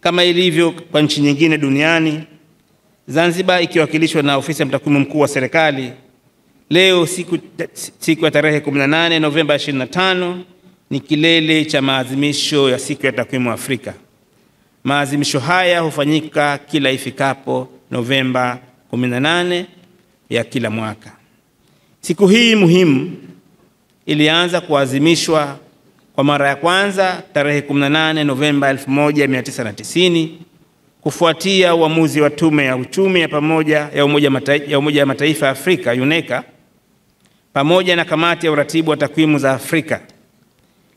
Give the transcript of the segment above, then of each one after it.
Kama ilivyo kwa nchi nyingine duniani, Zanzibar ikiwakilishwa na ofisi ya mtakwimu mkuu wa serikali, leo siku ya tarehe 18 Novemba 25 ni kilele cha maadhimisho ya siku ya takwimu Afrika. Maadhimisho haya hufanyika kila ifikapo Novemba 18 ya kila mwaka. Siku hii muhimu ilianza kuadhimishwa kwa mara ya kwanza tarehe 18 Novemba 1990 kufuatia uamuzi wa Tume ya Uchumi ya Pamoja ya Umoja wa Mataifa ya Afrika UNECA pamoja na Kamati ya Uratibu wa Takwimu za Afrika.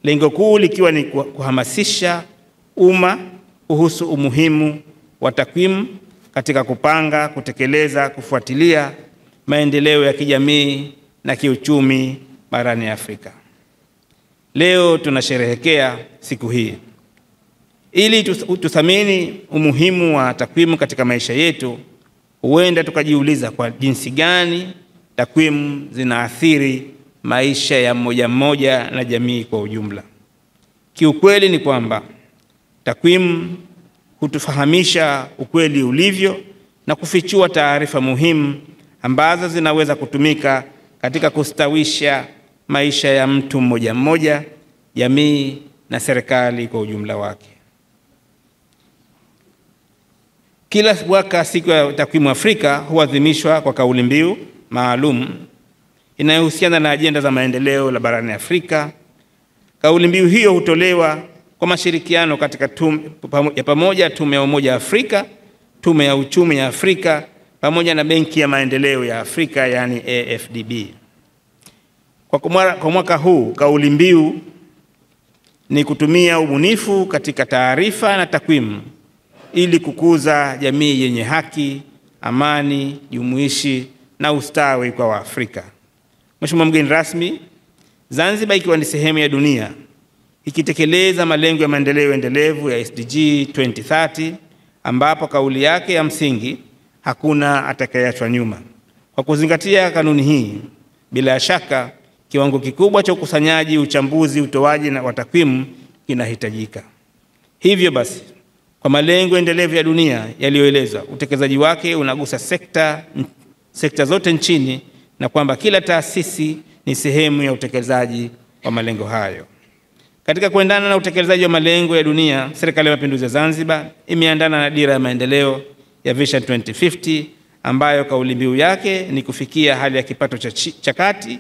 Lengo kuu likiwa ni kuhamasisha umma kuhusu umuhimu wa takwimu katika kupanga, kutekeleza, kufuatilia maendeleo ya kijamii na kiuchumi barani Afrika. Leo tunasherehekea siku hii. Ili tuthamini umuhimu wa takwimu katika maisha yetu, huenda tukajiuliza kwa jinsi gani takwimu zinaathiri maisha ya mmoja mmoja na jamii kwa ujumla. Kiukweli ni kwamba takwimu hutufahamisha ukweli ulivyo na kufichua taarifa muhimu ambazo zinaweza kutumika katika kustawisha maisha ya mtu mmoja mmoja, jamii na serikali kwa ujumla wake. Kila mwaka siku ya takwimu Afrika huadhimishwa kwa kauli mbiu maalum inayohusiana na ajenda za maendeleo la barani Afrika. Kauli mbiu hiyo hutolewa kwa mashirikiano katika pamoja Tume ya Umoja wa Afrika, Tume ya Uchumi ya Afrika pamoja na Benki ya Maendeleo ya Afrika yani AFDB. Kwa mwaka huu kauli mbiu ni kutumia ubunifu katika taarifa na takwimu ili kukuza jamii yenye haki, amani, jumuishi na ustawi kwa Waafrika. Mheshimiwa mgeni rasmi, Zanzibar ikiwa ni sehemu ya dunia ikitekeleza malengo ya maendeleo endelevu ya SDG 2030 ambapo kauli yake ya msingi hakuna atakayeachwa nyuma. Kwa kuzingatia kanuni hii, bila shaka kiwango kikubwa cha ukusanyaji, uchambuzi, utoaji wa takwimu kinahitajika. Hivyo basi, kwa malengo endelevu ya dunia yaliyoelezwa, utekelezaji wake unagusa sekta zote nchini na kwamba kila taasisi ni sehemu ya utekelezaji wa malengo hayo. Katika kuendana na utekelezaji wa malengo ya dunia, Serikali ya Mapinduzi ya Zanzibar imeandana na dira ya maendeleo ya Vision 2050 ambayo kauli mbiu yake ni kufikia hali ya kipato cha kati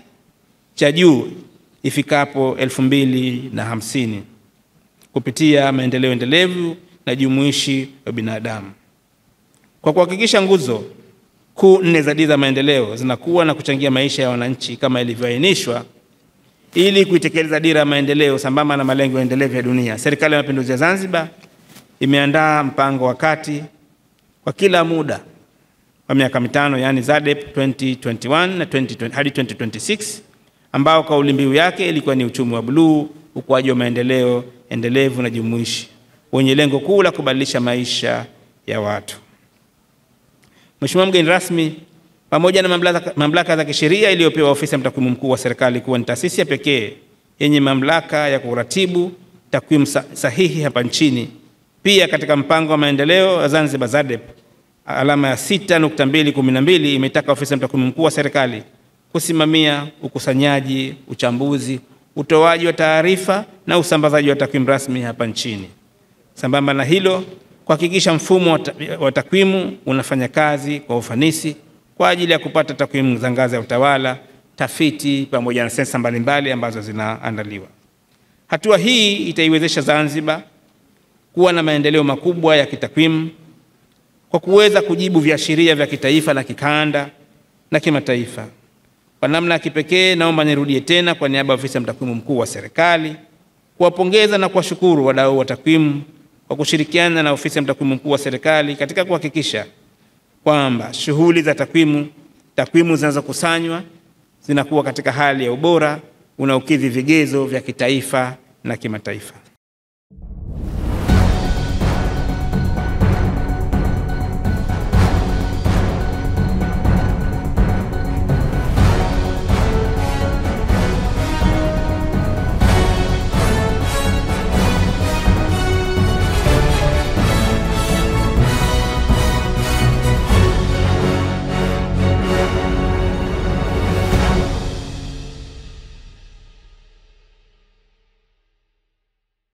cha juu ifikapo 2050 kupitia maendeleo endelevu na jumuishi wa binadamu. Kwa kuhakikisha nguzo kuu 4 za dira ya maendeleo zinakuwa na kuchangia maisha ya wananchi kama ilivyoainishwa, ili kuitekeleza dira ya maendeleo sambamba na malengo endelevu ya dunia, Serikali ya Mapinduzi ya Zanzibar imeandaa mpango wa kati kwa kila muda wa miaka 5 yani ZADEP 2021 na 2020 hadi 2026 ambao kauli mbiu yake ilikuwa ni uchumi wa bluu, ukuaji wa maendeleo endelevu na jumuishi wenye lengo kuu la kubadilisha maisha ya watu. Mheshimiwa mgeni rasmi, pamoja na mamlaka za kisheria iliyopewa ofisi ya mtakwimu mkuu wa serikali kuwa ni taasisi ya pekee yenye mamlaka ya kuratibu takwimu sahihi hapa nchini, pia katika mpango wa maendeleo ya Zanzibar ZADEP alama ya 6.212 imetaka ofisi ya mtakwimu mkuu wa serikali kusimamia ukusanyaji, uchambuzi, utoaji wa taarifa na usambazaji wa takwimu rasmi hapa nchini. Sambamba na hilo, kuhakikisha mfumo wa takwimu unafanya kazi kwa ufanisi kwa ajili ya kupata takwimu za ngazi ya utawala, tafiti pamoja na sensa mbalimbali ambazo zinaandaliwa. Hatua hii itaiwezesha Zanzibar kuwa na maendeleo makubwa ya kitakwimu kwa kuweza kujibu viashiria vya kitaifa na kikanda na kimataifa. Kwa namna ya kipekee, naomba nirudie tena kwa niaba ya ofisi ya mtakwimu mkuu wa serikali kuwapongeza na kuwashukuru wadau wa takwimu kwa kushirikiana na ofisi ya mtakwimu mkuu wa serikali katika kuhakikisha kwamba shughuli za takwimu zinazokusanywa zinakuwa katika hali ya ubora unaokidhi vigezo vya kitaifa na kimataifa.